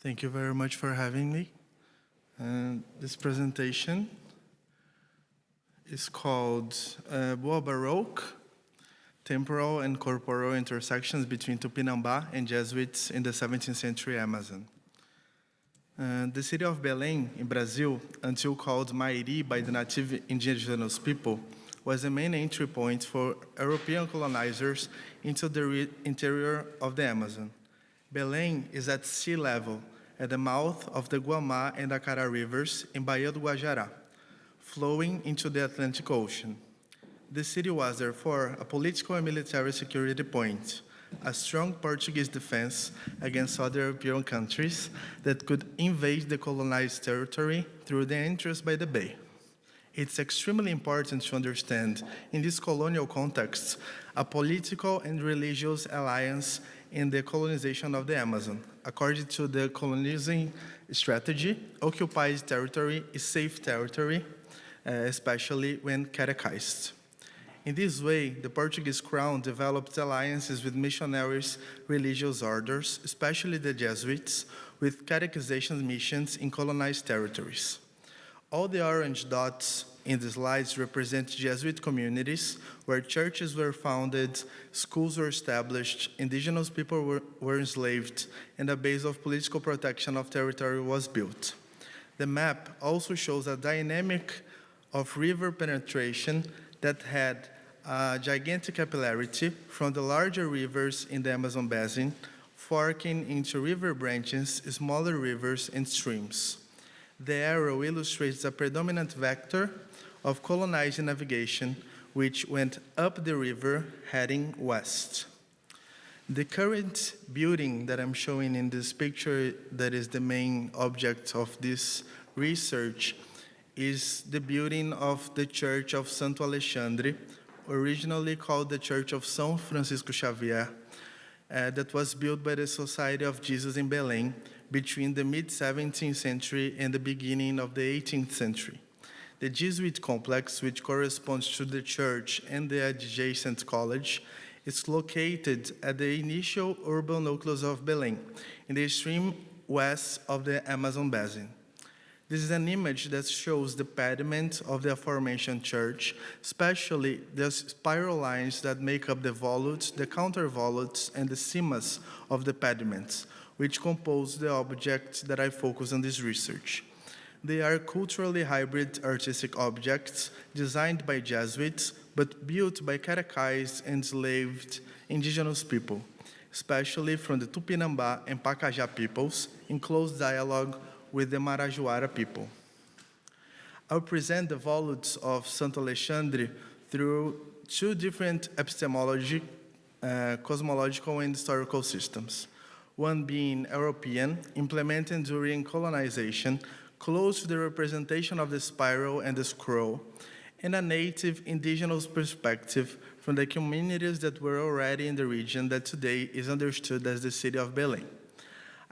Thank you very much for having me. And this presentation is called Baroque, Temporal and Corporal Intersections between Tupinambá and Jesuits in the 17th century Amazon. The city of Belém in Brazil, until called Mairi by the native indigenous people, was the main entry point for European colonizers into the interior of the Amazon. Belém is at sea level at the mouth of the Guamá and Acará rivers in Baía do Guajará, flowing into the Atlantic Ocean. The city was therefore a political and military security point, a strong Portuguese defense against other European countries that could invade the colonized territory through the entrance by the bay. It's extremely important to understand, in this colonial context, a political and religious alliance in the colonization of the Amazon. According to the colonizing strategy, occupied territory is safe territory, especially when catechized. In this way, the Portuguese crown developed alliances with missionaries, religious orders, especially the Jesuits, with catechization missions in colonized territories. All the orange dots in the slides represent Jesuit communities where churches were founded, schools were established, indigenous people were enslaved, and a base of political protection of territory was built. The map also shows a dynamic of river penetration that had a gigantic capillarity from the larger rivers in the Amazon basin, forking into river branches, smaller rivers, and streams. The arrow illustrates a predominant vector of colonizing navigation, which went up the river heading west. The current building that I'm showing in this picture, that is the main object of this research, is the building of the Church of Santo Alexandre, originally called the Church of São Francisco Xavier, that was built by the Society of Jesus in Belém between the mid-17th century and the beginning of the 18th century. The Jesuit complex, which corresponds to the church and the adjacent college, is located at the initial urban nucleus of Belém, in the extreme west of the Amazon basin. This is an image that shows the pediment of the aforementioned church, especially the spiral lines that make up the volutes, the countervolutes, and the cimas of the pediments, which compose the objects that I focus on this research. They are culturally hybrid artistic objects designed by Jesuits, but built by catechized and enslaved indigenous people, especially from the Tupinambá and Pacajá peoples, in close dialogue with the Marajoara people. I'll present the volutes of Santo Alexandre through two different epistemology, cosmological and historical systems. One being European, implemented during colonization, close to the representation of the spiral and the scroll, and a native indigenous perspective from the communities that were already in the region that today is understood as the city of Belém.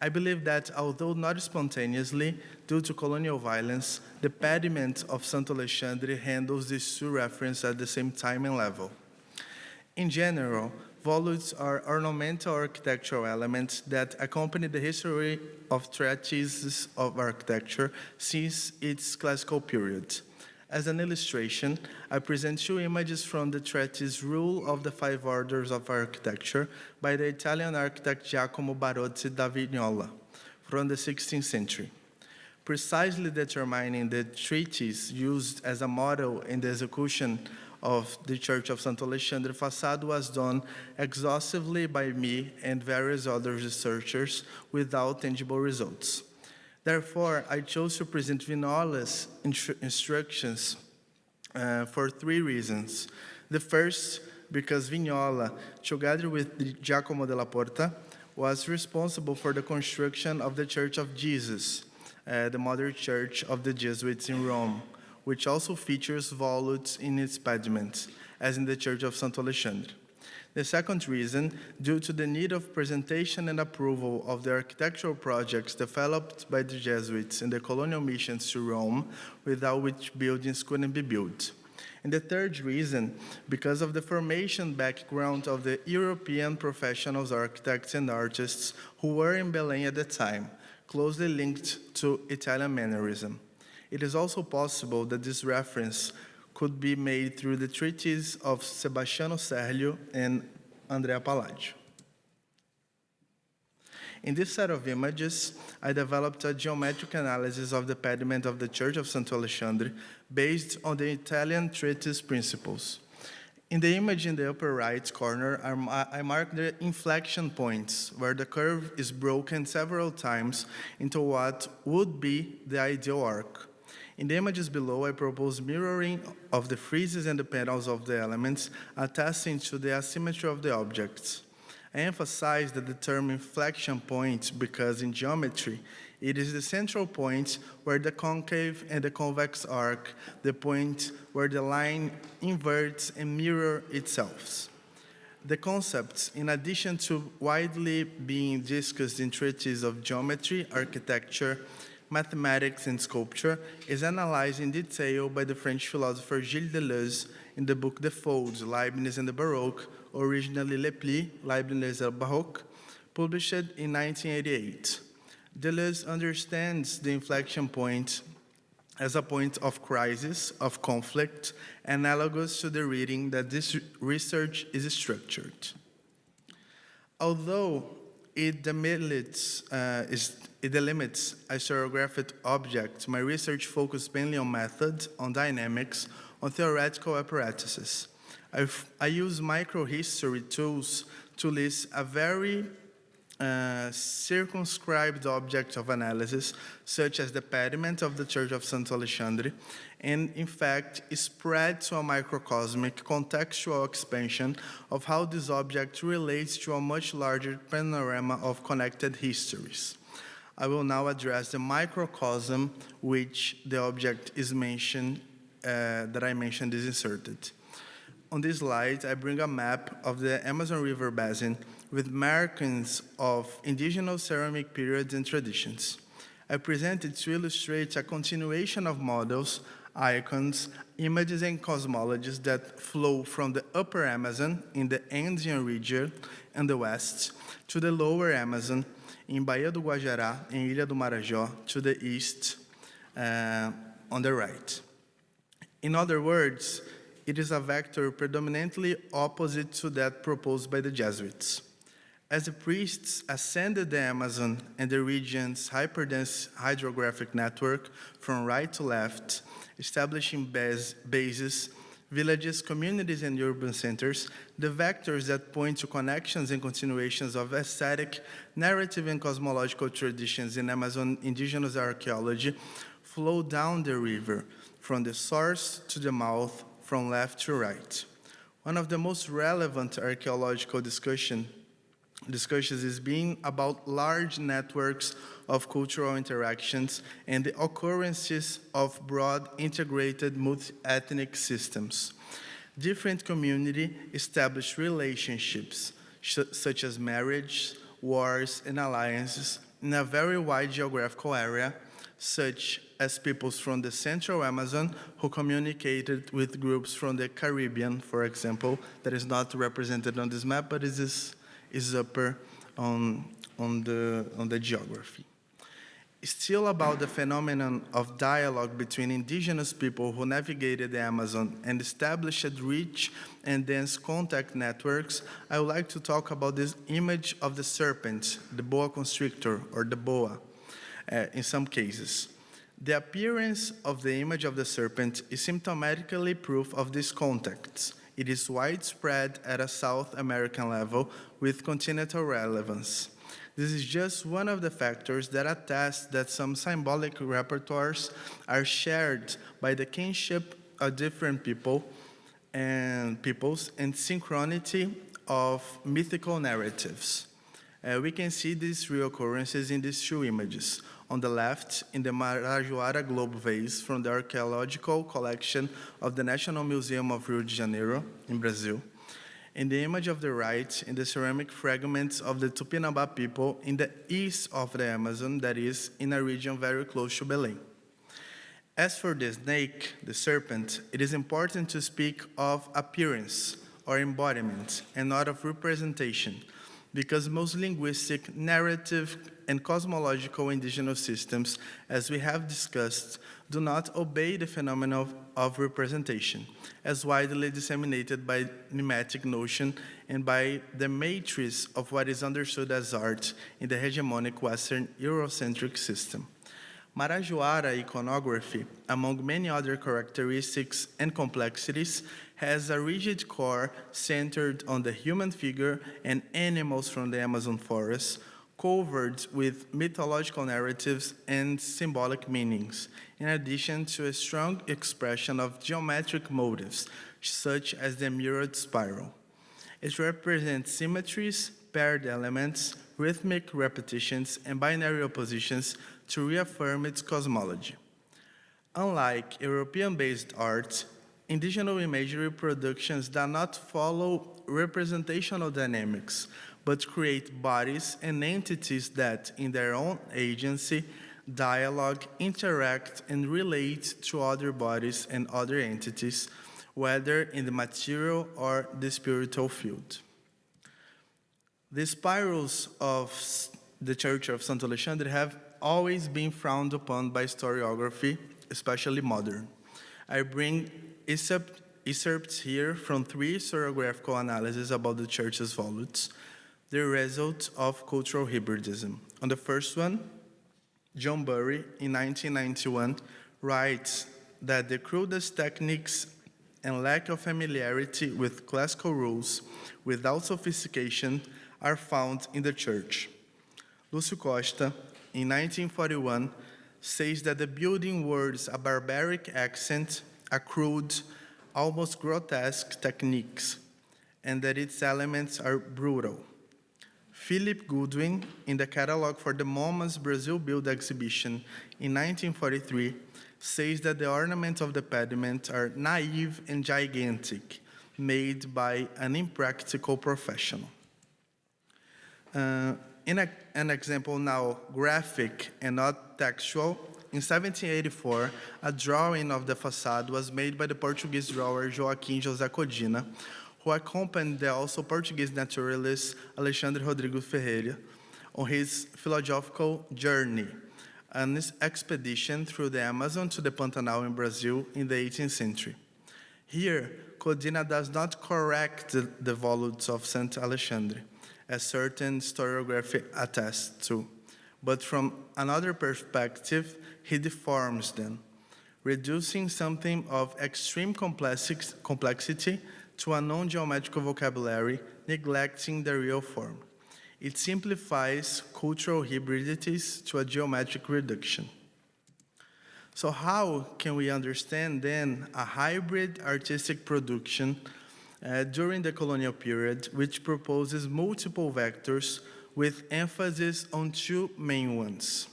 I believe that, although not spontaneously, due to colonial violence, the pediment of Santo Alexandre handles these two references at the same time and level. In general, volutes are ornamental architectural elements that accompany the history of treatises of architecture since its classical period. As an illustration, I present two images from the treatise Rule of the Five Orders of Architecture by the Italian architect Giacomo Barozzi da Vignola from the 16th century. Precisely determining the treatise used as a model in the execution of the Church of Santo Alexandre facade was done exhaustively by me and various other researchers without tangible results. Therefore, I chose to present Vignola's instructions for three reasons. The first, because Vignola, together with Giacomo della Porta, was responsible for the construction of the Church of Jesus, the mother church of the Jesuits in Rome, which also features volutes in its pediment, as in the Church of Santo Alexandre. The second reason, due to the need of presentation and approval of the architectural projects developed by the Jesuits in the colonial missions to Rome, without which buildings couldn't be built. And the third reason, because of the formation background of the European professionals, architects, and artists who were in Belém at the time, closely linked to Italian mannerism. It is also possible that this reference could be made through the treatise of Sebastiano Serlio and Andrea Palladio. In this set of images, I developed a geometric analysis of the pediment of the Church of Santo Alexandre based on the Italian treatise principles. In the image in the upper right corner, I mark the inflection points where the curve is broken several times into what would be the ideal arc. In the images below, I propose mirroring of the friezes and the panels of the elements, attesting to the asymmetry of the objects. I emphasize that the term inflection point because in geometry, it is the central point where the concave and the convex arc, the point where the line inverts and mirrors itself. The concept, in addition to widely being discussed in treatises of geometry, architecture, mathematics, and sculpture, is analyzed in detail by the French philosopher Gilles Deleuze in the book The Folds, Leibniz and the Baroque, originally Les Plis, Leibniz and Baroque, published in 1988. Deleuze understands the inflection point as a point of crisis, of conflict, analogous to the reading that this research is structured. Although it delimits a historiographic object, my research focused mainly on method, on dynamics, on theoretical apparatuses. I use microhistory tools to list a very circumscribed object of analysis, such as the pediment of the Church of Santo Alexandre, and in fact, spread to a microcosmic contextual expansion of how this object relates to a much larger panorama of connected histories. I will now address the microcosm which the object is mentioned, that I mentioned is inserted. On this slide, I bring a map of the Amazon River Basin with markings of indigenous ceramic periods and traditions. I present it to illustrate a continuation of models, icons, images, and cosmologies that flow from the upper Amazon in the Andean region in the west to the lower Amazon in Baía do Guajará and Ilha do Marajó to the east on the right. In other words, it is a vector predominantly opposite to that proposed by the Jesuits. As the priests ascended the Amazon and the region's hyperdense hydrographic network from right to left, establishing bases, villages, communities, and urban centers, the vectors that point to connections and continuations of aesthetic, narrative, and cosmological traditions in Amazon indigenous archaeology flow down the river, from the source to the mouth, from left to right. One of the most relevant archaeological discussions is being about large networks of cultural interactions and the occurrences of broad integrated multi-ethnic systems. Different communities establish relationships such as marriage, wars, and alliances in a very wide geographical area, such as peoples from the central Amazon who communicated with groups from the Caribbean, for example, that is not represented on this map, but is upper on the geography. Still about the phenomenon of dialogue between indigenous people who navigated the Amazon and established rich and dense contact networks, I would like to talk about this image of the serpent, the boa constrictor, or the boa, in some cases. The appearance of the image of the serpent is symptomatically proof of these contacts. It is widespread at a South American level with continental relevance. This is just one of the factors that attest that some symbolic repertoires are shared by the kinship of different peoples and synchronity of mythical narratives. We can see these reoccurrences in these two images. On the left, in the Marajoara globe vase from the archaeological collection of the National Museum of Rio de Janeiro in Brazil. In the image of the right, in the ceramic fragments of the Tupinambá people in the east of the Amazon, that is, in a region very close to Belém. As for the snake, the serpent, it is important to speak of appearance or embodiment and not of representation, because most linguistic, narrative, and cosmological indigenous systems, as we have discussed, do not obey the phenomenon of representation, as widely disseminated by mimetic notion and by the matrix of what is understood as art in the hegemonic Western Eurocentric system. Marajoara iconography, among many other characteristics and complexities, has a rigid core centered on the human figure and animals from the Amazon forest, covered with mythological narratives and symbolic meanings, in addition to a strong expression of geometric motifs, such as the mirrored spiral. It represents symmetries, paired elements, rhythmic repetitions, and binary oppositions to reaffirm its cosmology. Unlike European-based art, indigenous imagery productions do not follow representational dynamics, but create bodies and entities that, in their own agency, dialogue, interact, and relate to other bodies and other entities, whether in the material or the spiritual field. The spirals of the Church of Santo Alexandre have always been frowned upon by historiography, especially modern. I bring excerpts here from 3 historiographical analyses about the church's volutes, the result of cultural hybridism. On the first one, John Burry, in 1991, writes that the crudest techniques and lack of familiarity with classical rules without sophistication are found in the church. Lúcio Costa, in 1941, says that the building words a barbaric accent, a crude, almost grotesque techniques, and that its elements are brutal. Philip Goodwin, in the catalog for the MoMA's Brazil Build exhibition in 1943, says that the ornaments of the pediment are naive and gigantic, made by an impractical professional. In an example now graphic and not textual, in 1784, a drawing of the facade was made by the Portuguese drawer Joaquim José Codina, who accompanied the also Portuguese naturalist Alexandre Rodrigo Ferreira on his philosophical journey, an expedition through the Amazon to the Pantanal in Brazil in the 18th century. Here, Codina does not correct the volutes of Saint Alexandre, as certain historiography attests to, but from another perspective, he deforms them, reducing something of extreme complexity to a non-geometrical vocabulary, neglecting the real form. It simplifies cultural hybridities to a geometric reduction. So how can we understand then a hybrid artistic production during the colonial period, which proposes multiple vectors with emphasis on 2 main ones?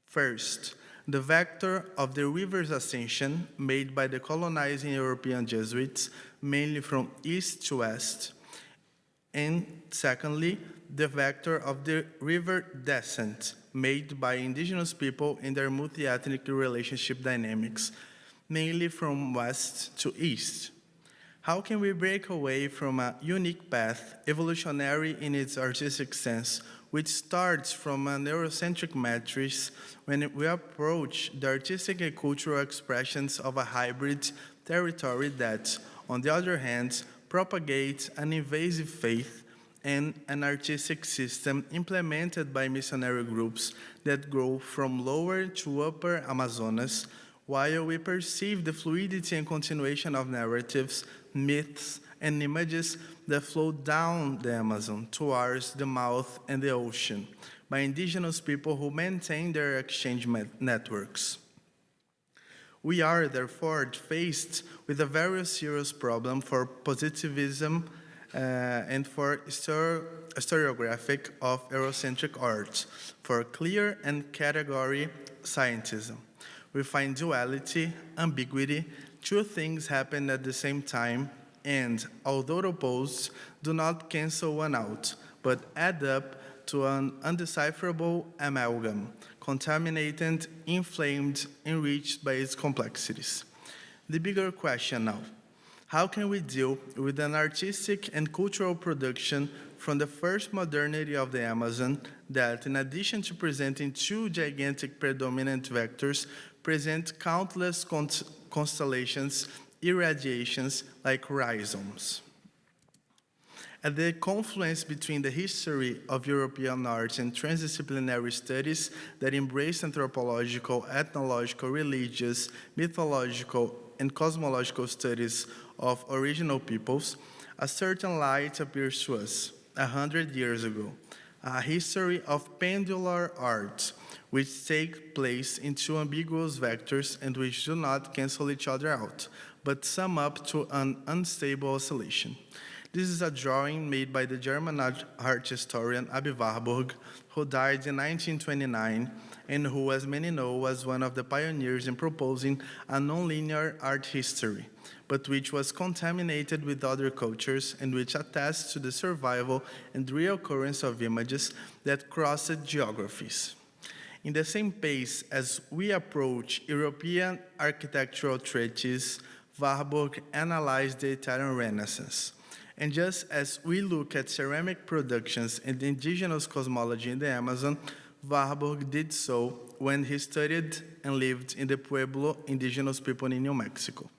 First, the vector of the river's ascension made by the colonizing European Jesuits, mainly from east to west. And secondly, the vector of the river descent made by indigenous people in their multi-ethnic relationship dynamics, mainly from west to east. How can we break away from a unique path, evolutionary in its artistic sense, which starts from a Eurocentric matrix when we approach the artistic and cultural expressions of a hybrid territory that, on the other hand, propagates an invasive faith and an artistic system implemented by missionary groups that grow from lower to upper Amazonas, while we perceive the fluidity and continuation of narratives, myths, and images that flow down the Amazon towards the mouth and the ocean by indigenous people who maintain their exchange networks. We are, therefore, faced with a very serious problem for positivism and for historiographic of Eurocentric art, for clear and category scientism. We find duality, ambiguity, 2 things happen at the same time, and, although opposed, do not cancel one out, but add up to an undecipherable amalgam, contaminated, inflamed, enriched by its complexities. The bigger question now: how can we deal with an artistic and cultural production from the first modernity of the Amazon that, in addition to presenting two gigantic predominant vectors, present countless constellations, irradiations like rhizomes. At the confluence between the history of European art and transdisciplinary studies that embrace anthropological, ethnological, religious, mythological, and cosmological studies of original peoples, a certain light appears to us 100 years ago, a history of pendular art, which take place in two ambiguous vectors and which do not cancel each other out, but sum up to an unstable oscillation. This is a drawing made by the German art historian Aby Warburg, who died in 1929, and who, as many know, was one of the pioneers in proposing a nonlinear art history, but which was contaminated with other cultures and which attests to the survival and reoccurrence of images that crossed geographies. In the same pace as we approach European architectural treatises, Warburg analyzed the Italian Renaissance. And just as we look at ceramic productions and indigenous cosmology in the Amazon, Warburg did so when he studied and lived in the Pueblo indigenous people in New Mexico.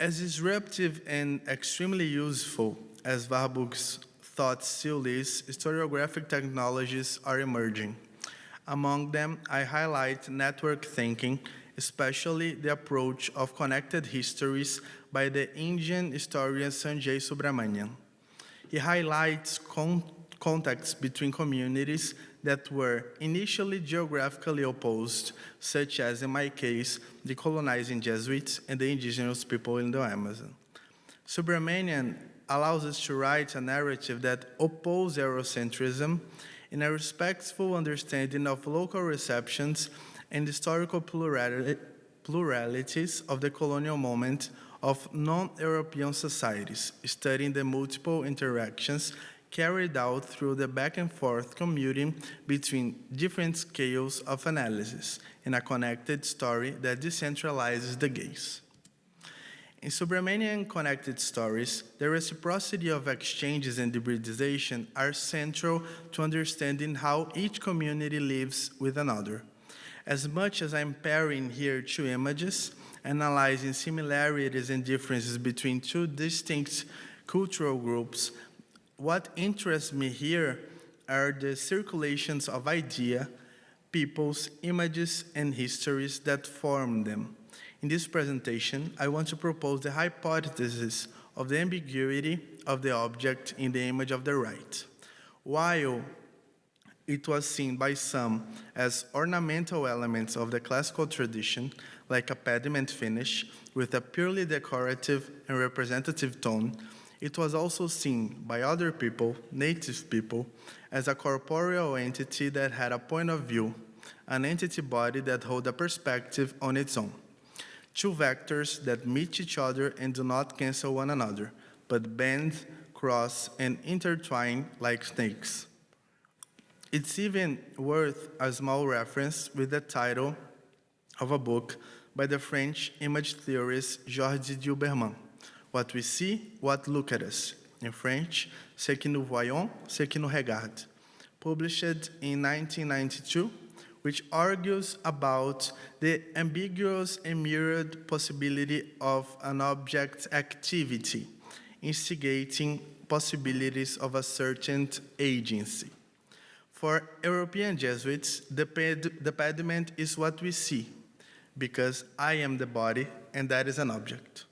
As disruptive and extremely useful as Warburg's thought still is, historiographic technologies are emerging. Among them, I highlight network thinking, especially the approach of connected histories by the Indian historian Sanjay Subramanian. He highlights contacts between communities that were initially geographically opposed, such as, in my case, the colonizing Jesuits and the indigenous people in the Amazon. Subramanian allows us to write a narrative that opposes Eurocentrism in a respectful understanding of local receptions and historical pluralities of the colonial moment of non-European societies, studying the multiple interactions carried out through the back and forth commuting between different scales of analysis in a connected story that decentralizes the gaze. In Subramanian connected stories, the reciprocity of exchanges and hybridization are central to understanding how each community lives with another. As much as I'm pairing here two images, analyzing similarities and differences between two distinct cultural groups, what interests me here are the circulations of ideas, peoples, images, and histories that form them. In this presentation, I want to propose the hypothesis of the ambiguity of the object in the image of the right. While it was seen by some as ornamental elements of the classical tradition, like a pediment finish with a purely decorative and representative tone, it was also seen by other people, native people, as a corporeal entity that had a point of view, an entity body that held a perspective on its own. Two vectors that meet each other and do not cancel one another, but bend, cross, and intertwine like snakes. It's even worth a small reference with the title of a book by the French image theorist Georges Dilberman, What We See, What Look at Us, in French, Ce que nous voyons, ce qui nous regarde, published in 1992, which argues about the ambiguous and mirrored possibility of an object's activity, instigating possibilities of a certain agency. For European Jesuits, the pediment is what we see, because I am the body and that is an object.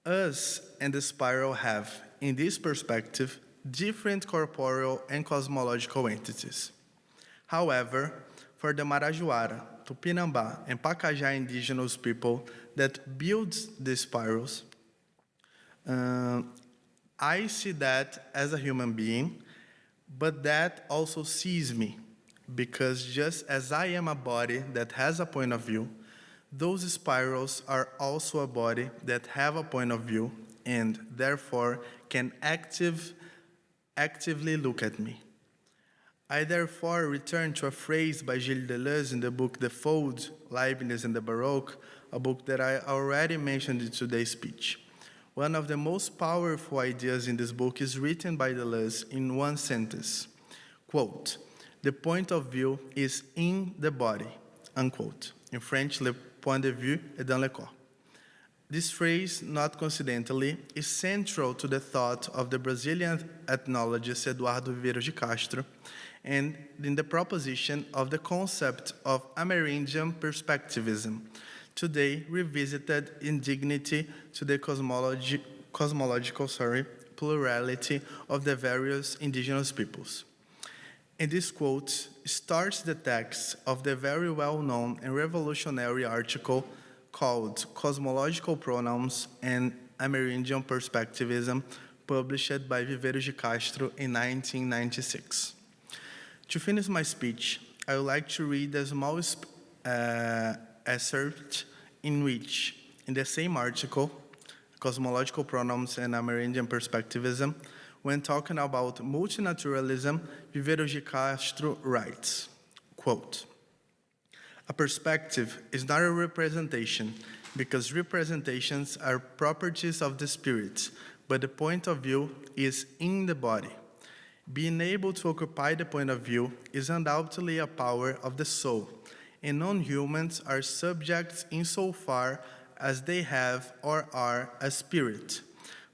Us and the spiral have, in this perspective, different corporeal and cosmological entities. However, for the Marajoara, Tupinambá, and Pacajá indigenous people that build the spirals, I see that as a human being, but that also sees me, because just as I am a body that has a point of view, those spirals are also a body that have a point of view and therefore can actively look at me. I therefore return to a phrase by Gilles Deleuze in the book The Fold, Leibniz and the Baroque, a book that I already mentioned in today's speech, One of the most powerful ideas in this book is written by Deleuze in one sentence, quote, "The point of view is in the body," unquote. In French, le point de vue est dans le corps. This phrase, not coincidentally, is central to the thought of the Brazilian ethnologist Eduardo Viveiros de Castro, and in the proposition of the concept of Amerindian perspectivism, today revisited in dignity to the cosmological plurality of the various indigenous peoples. And this quote starts the text of the very well-known and revolutionary article called Cosmological Pronouns and Amerindian Perspectivism, published by Viveiros de Castro in 1996. To finish my speech, I would like to read a small excerpt in which, in the same article, Cosmological Pronouns and Amerindian Perspectivism, when talking about multinaturalism, Viveiros de Castro writes, quote, "A perspective is not a representation, because representations are properties of the spirit, but the point of view is in the body. Being able to occupy the point of view is undoubtedly a power of the soul, and non-humans are subjects insofar as they have or are a spirit.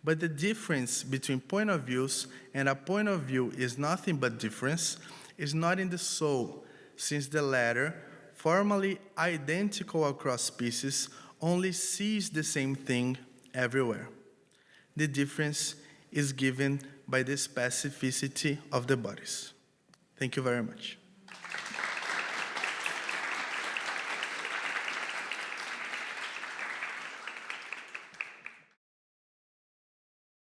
But the difference between point of views and a point of view is nothing but difference, is not in the soul, since the latter, formally identical across species, only sees the same thing everywhere. The difference is given by the specificity of the bodies." Thank you very much.